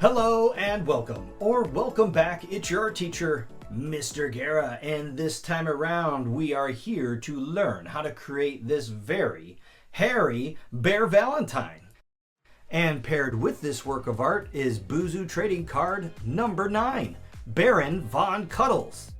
Hello and welcome, or welcome back. It's your teacher, Mr. Guerra, and this time around we are here to learn how to create this very hairy bear Valentine. And paired with this work of art is Buzu Trading Card number 9, Baron VonCuddles.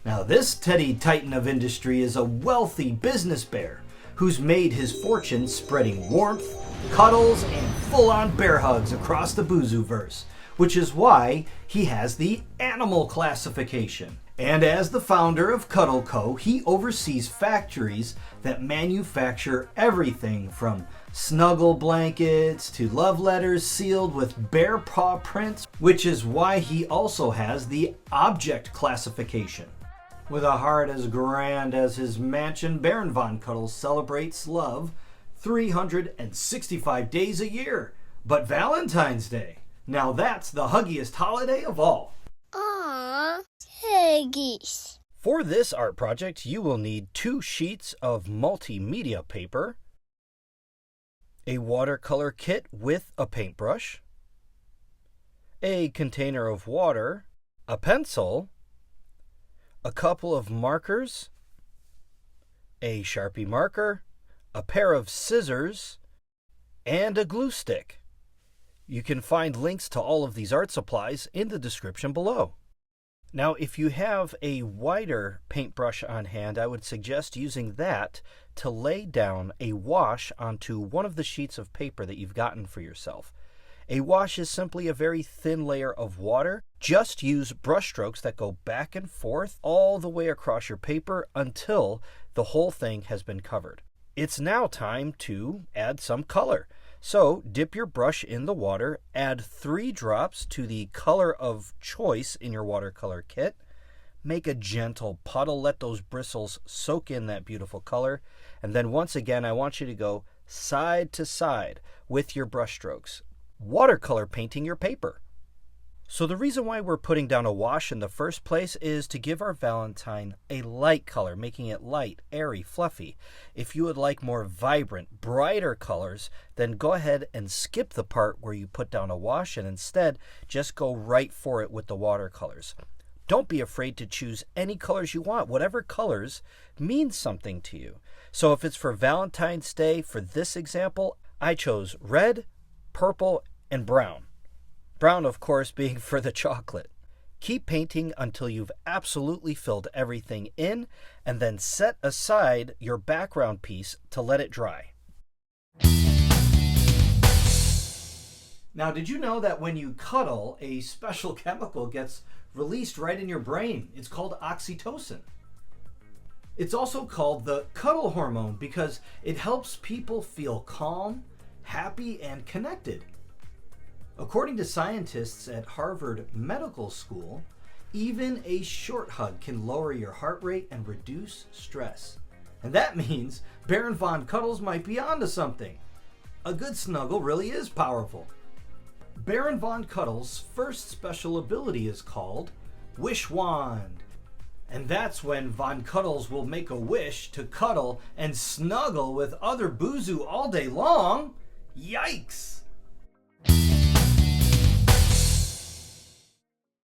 Now this teddy titan of industry is a wealthy business bear who's made his fortune spreading warmth, cuddles, and full-on bear hugs across the BuzuVerse, which is why he has the animal classification. And as the founder of Cuddle Co., he oversees factories that manufacture everything from snuggle blankets to love letters sealed with bear paw prints, which is why he also has the object classification. With a heart as grand as his mansion, Baron VonCuddles celebrates love 365 days a year. But Valentine's Day, now that's the huggiest holiday of all. Aww, huggies. For this art project, you will need 2 sheets of multimedia paper, a watercolor kit with a paintbrush, a container of water, a pencil, a couple of markers, a Sharpie marker, a pair of scissors, and a glue stick. You can find links to all of these art supplies in the description below. Now, if you have a wider paintbrush on hand, I would suggest using that to lay down a wash onto one of the sheets of paper that you've gotten for yourself. A wash is simply a very thin layer of water. Just use brush strokes that go back and forth all the way across your paper until the whole thing has been covered. It's now time to add some color. So dip your brush in the water, add 3 drops to the color of choice in your watercolor kit, make a gentle puddle, let those bristles soak in that beautiful color, and then once again I want you to go side to side with your brush strokes, watercolor painting your paper. So the reason why we're putting down a wash in the first place is to give our Valentine a light color, making it light, airy, fluffy. If you would like more vibrant, brighter colors, then go ahead and skip the part where you put down a wash and instead just go right for it with the watercolors. Don't be afraid to choose any colors you want. Whatever colors means something to you. So if it's for Valentine's Day, for this example, I chose red, purple, and brown. Brown, of course, being for the chocolate. Keep painting until you've absolutely filled everything in, and then set aside your background piece to let it dry. Now, did you know that when you cuddle, a special chemical gets released right in your brain? It's called oxytocin. It's also called the cuddle hormone because it helps people feel calm, happy, and connected. According to scientists at Harvard Medical School, even a short hug can lower your heart rate and reduce stress. And that means Baron VonCuddles might be onto something. A good snuggle really is powerful. Baron VonCuddles' first special ability is called Wish Wand. And that's when VonCuddles will make a wish to cuddle and snuggle with other Buzu all day long. Yikes!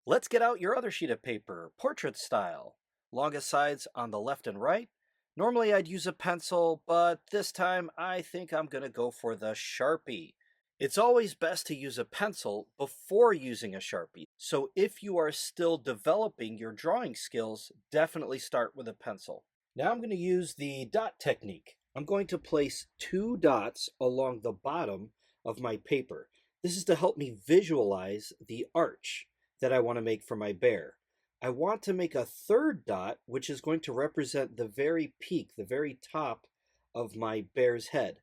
Let's get out your other sheet of paper, portrait style. Longest sides on the left and right. Normally I'd use a pencil, but this time I think I'm going to go for the Sharpie. It's always best to use a pencil before using a Sharpie. So if you are still developing your drawing skills, definitely start with a pencil. Now I'm going to use the dot technique. I'm going to place 2 dots along the bottom of my paper. This is to help me visualize the arch that I want to make for my bear. I want to make a 3rd dot, which is going to represent the very peak, the very top of my bear's head.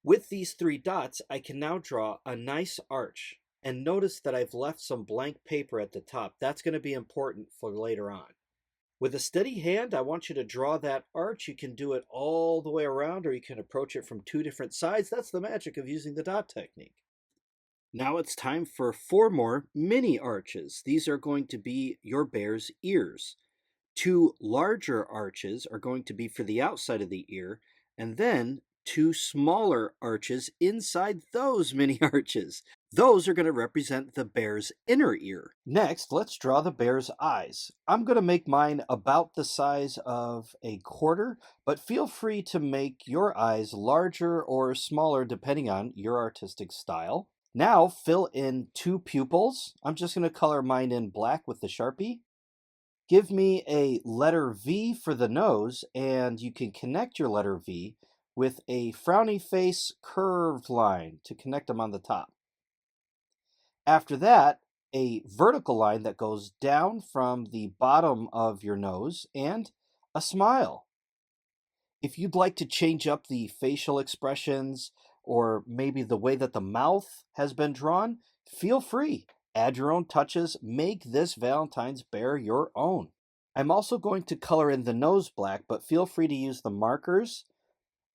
With these 3 dots, I can now draw a nice arch. And notice that I've left some blank paper at the top. That's going to be important for later on. With a steady hand, I want you to draw that arch. You can do it all the way around, or you can approach it from 2 different sides. That's the magic of using the dot technique. Now it's time for 4 more mini arches. These are going to be your bear's ears. 2 larger arches are going to be for the outside of the ear, and then two smaller arches inside those mini arches. Those are going to represent the bear's inner ear. Next, let's draw the bear's eyes. I'm going to make mine about the size of a quarter, but feel free to make your eyes larger or smaller depending on your artistic style. Now fill in two pupils. I'm just going to color mine in black with the Sharpie. Give me a letter V for the nose, and you can connect your letter V with a frowny face curved line to connect them on the top. After that, a vertical line that goes down from the bottom of your nose and a smile. If you'd like to change up the facial expressions or maybe the way that the mouth has been drawn, feel free. Add your own touches. Make this Valentine's bear your own. I'm also going to color in the nose black, but feel free to use the markers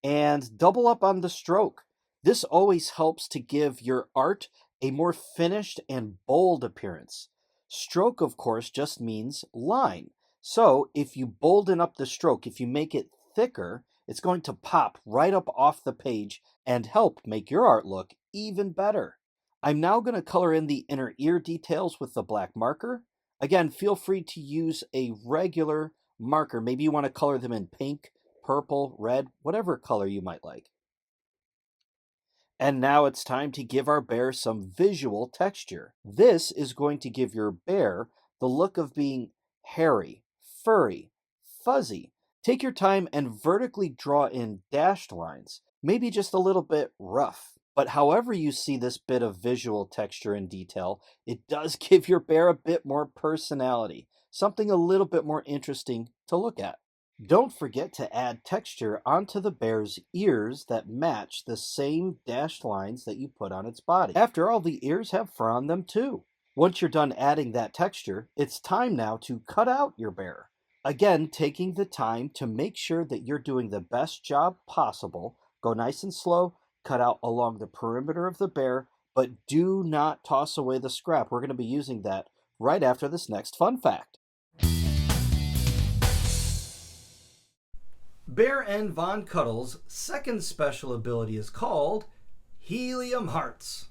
and double up on the stroke. This always helps to give your art a more finished and bold appearance. Stroke, of course, just means line. So if you bolden up the stroke, if you make it thicker, it's going to pop right up off the page and help make your art look even better. I'm now going to color in the inner ear details with the black marker. Again, feel free to use a regular marker. Maybe you want to color them in pink, purple, red, whatever color you might like. And now it's time to give our bear some visual texture. This is going to give your bear the look of being hairy, furry, fuzzy. Take your time and vertically draw in dashed lines, maybe just a little bit rough. But however you see this bit of visual texture and detail, it does give your bear a bit more personality, something a little bit more interesting to look at. Don't forget to add texture onto the bear's ears that match the same dashed lines that you put on its body. After all, the ears have fur on them too. Once you're done adding that texture, it's time now to cut out your bear. Again, taking the time to make sure that you're doing the best job possible. Go nice and slow, cut out along the perimeter of the bear, but do not toss away the scrap. We're going to be using that right after this next fun fact. Bear and VonCuddles' second special ability is called Helium Hearts.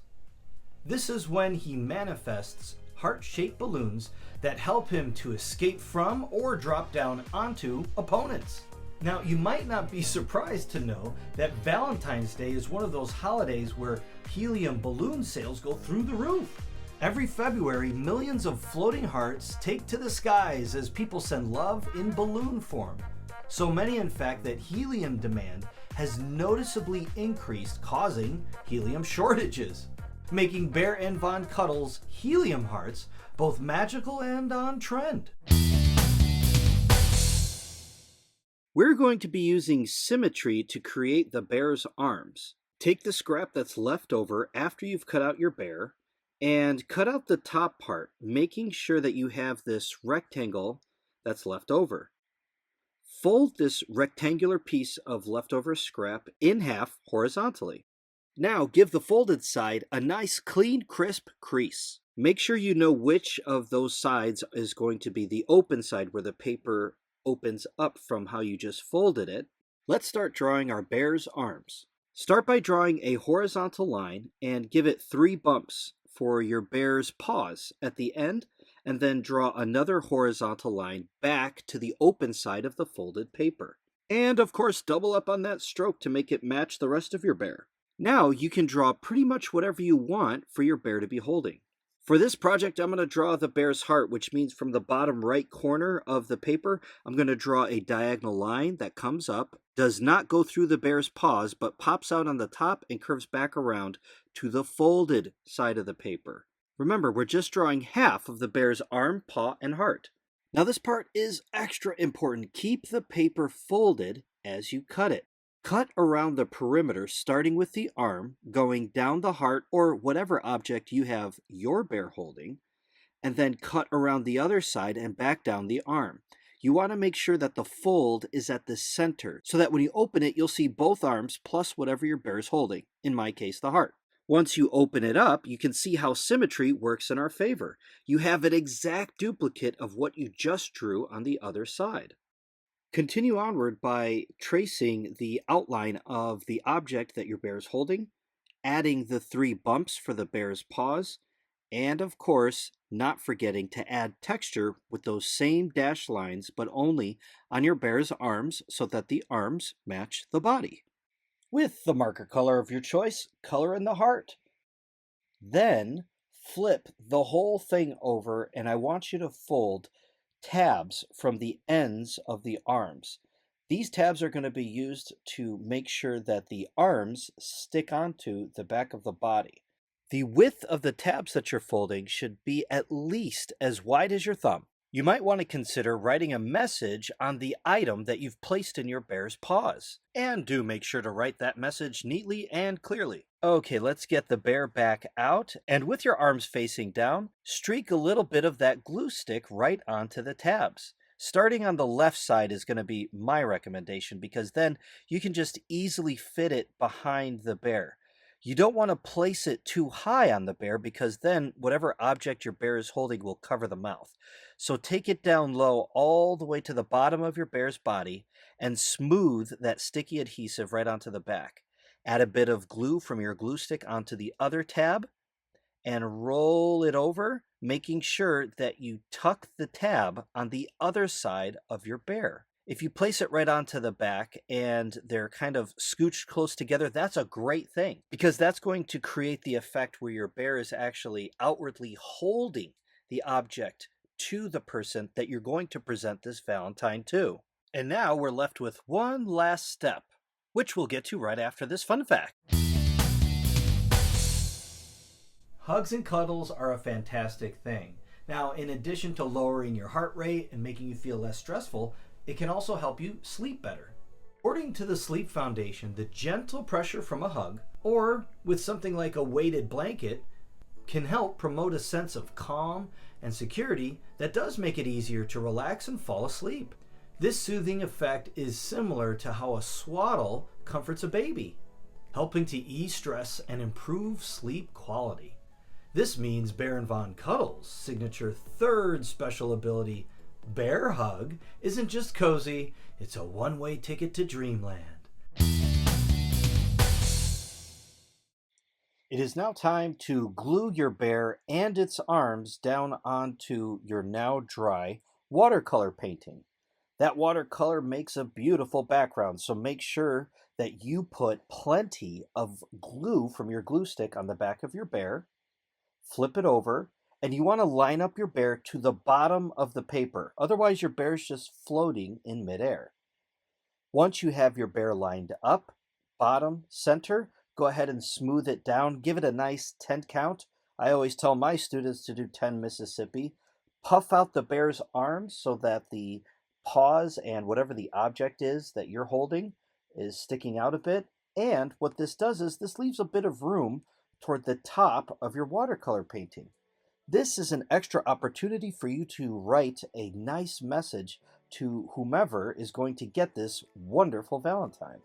This is when he manifests heart-shaped balloons that help him to escape from or drop down onto opponents. Now, you might not be surprised to know that Valentine's Day is one of those holidays where helium balloon sales go through the roof. Every February, millions of floating hearts take to the skies as people send love in balloon form. So many, in fact, that helium demand has noticeably increased, causing helium shortages, making Bear and VonCuddles' helium hearts both magical and on trend. We're going to be using Symmetry to create the bear's arms. Take the scrap that's left over after you've cut out your bear and cut out the top part, making sure that you have this rectangle that's left over. Fold this rectangular piece of leftover scrap in half horizontally. Now give the folded side a nice clean, crisp crease. Make sure you know which of those sides is going to be the open side where the paper opens up from how you just folded it. Let's start drawing our bear's arms. Start by drawing a horizontal line and give it 3 bumps for your bear's paws at the end, and then draw another horizontal line back to the open side of the folded paper. And of course, double up on that stroke to make it match the rest of your bear. Now you can draw pretty much whatever you want for your bear to be holding. For this project, I'm going to draw the bear's heart, which means from the bottom right corner of the paper, I'm going to draw a diagonal line that comes up, does not go through the bear's paws, but pops out on the top and curves back around to the folded side of the paper. Remember, we're just drawing half of the bear's arm, paw, and heart. Now this part is extra important. Keep the paper folded as you cut it. Cut around the perimeter, starting with the arm, going down the heart or whatever object you have your bear holding, and then cut around the other side and back down the arm. You want to make sure that the fold is at the center, so that when you open it, you'll see both arms plus whatever your bear is holding, in my case, the heart. Once you open it up, you can see how symmetry works in our favor. You have an exact duplicate of what you just drew on the other side. Continue onward by tracing the outline of the object that your bear is holding, adding the 3 bumps for the bear's paws, and of course, not forgetting to add texture with those same dashed lines, but only on your bear's arms so that the arms match the body. With the marker color of your choice, color in the heart. Then flip the whole thing over, and I want you to fold tabs from the ends of the arms. These tabs are going to be used to make sure that the arms stick onto the back of the body. The width of the tabs that you're folding should be at least as wide as your thumb. You might want to consider writing a message on the item that you've placed in your bear's paws. And do make sure to write that message neatly and clearly. Okay, let's get the bear back out, and with your arms facing down, streak a little bit of that glue stick right onto the tabs. Starting on the left side is going to be my recommendation because then you can just easily fit it behind the bear. You don't want to place it too high on the bear because then whatever object your bear is holding will cover the mouth. So take it down low all the way to the bottom of your bear's body and smooth that sticky adhesive right onto the back. Add a bit of glue from your glue stick onto the other tab and roll it over, making sure that you tuck the tab on the other side of your bear. If you place it right onto the back and they're kind of scooched close together, that's a great thing because that's going to create the effect where your bear is actually outwardly holding the object to the person that you're going to present this Valentine to. And now we're left with one last step, which we'll get to right after this fun fact. Hugs and cuddles are a fantastic thing. Now, in addition to lowering your heart rate and making you feel less stressful, it can also help you sleep better. According to the Sleep Foundation, the gentle pressure from a hug, or with something like a weighted blanket, can help promote a sense of calm and security that does make it easier to relax and fall asleep. This soothing effect is similar to how a swaddle comforts a baby, helping to ease stress and improve sleep quality. This means Bear & VonCuddles' signature third special ability, Bear Hug, isn't just cozy, it's a one-way ticket to dreamland. It is now time to glue your bear and its arms down onto your now dry watercolor painting. That watercolor makes a beautiful background, so make sure that you put plenty of glue from your glue stick on the back of your bear, flip it over, and you want to line up your bear to the bottom of the paper. Otherwise, your bear's just floating in midair. Once you have your bear lined up, bottom, center, go ahead and smooth it down. Give it a nice 10 count. I always tell my students to do 10 Mississippi. Puff out the bear's arms so that the paws and whatever the object is that you're holding is sticking out a bit. And what this does is this leaves a bit of room toward the top of your watercolor painting. This is an extra opportunity for you to write a nice message to whomever is going to get this wonderful Valentine.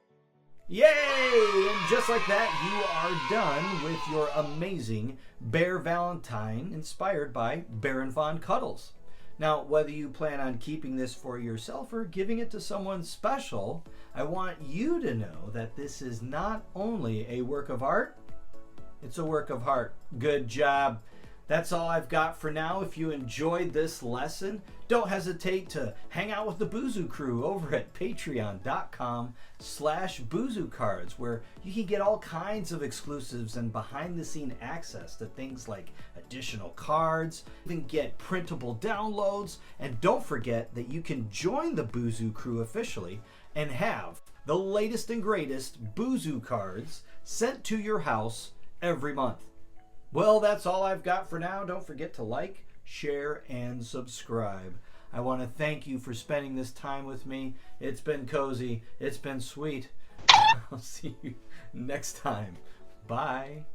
Yay! And just like that, you are done with your amazing Bear Valentine inspired by Bear & VonCuddles. Now, whether you plan on keeping this for yourself or giving it to someone special, I want you to know that this is not only a work of art, it's a work of heart. Good job. That's all I've got for now. If you enjoyed this lesson, don't hesitate to hang out with the Buzu crew over at patreon.com/BuzuCards, where you can get all kinds of exclusives and behind-the-scene access to things like additional cards, even get printable downloads, and don't forget that you can join the Buzu crew officially and have the latest and greatest Buzu cards sent to your house every month. Well, that's all I've got for now. Don't forget to like, share, and subscribe. I want to thank you for spending this time with me. It's been cozy. It's been sweet. I'll see you next time. Bye.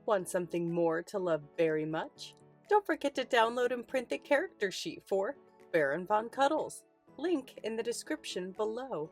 Want something more to love very much? Don't forget to download and print the character sheet for Bear & VonCuddles. Link in the description below.